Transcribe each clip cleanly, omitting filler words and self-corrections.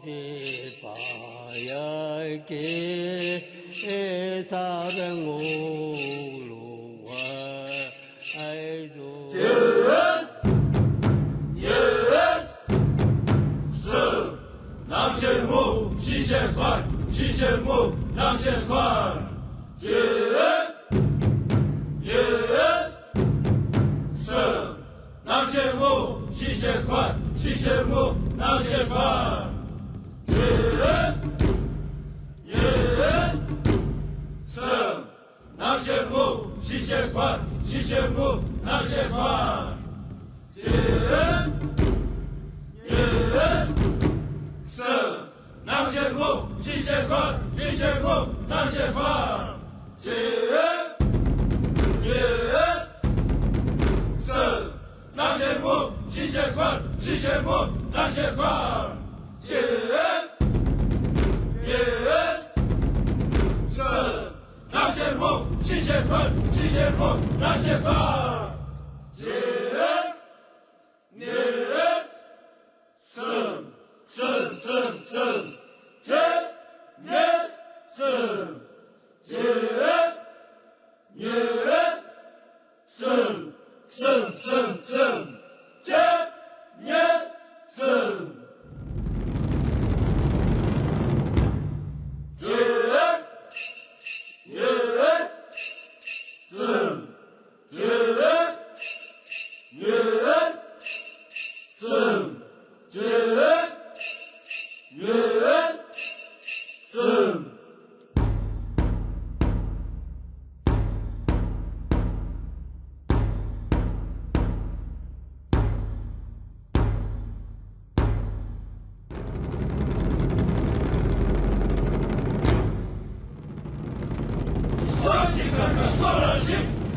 제바야게 사랑으로 와이도 남显木西显宽，西显木南显宽，一生南显木西显宽，西显木南显宽，一生南显木西显宽，西显木南显宽，一南显木西显宽，西显木南显宽，南显木西显宽，西显木南显宽，南显木西显宽，西显木南显宽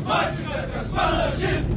，Spajcie, spalcie!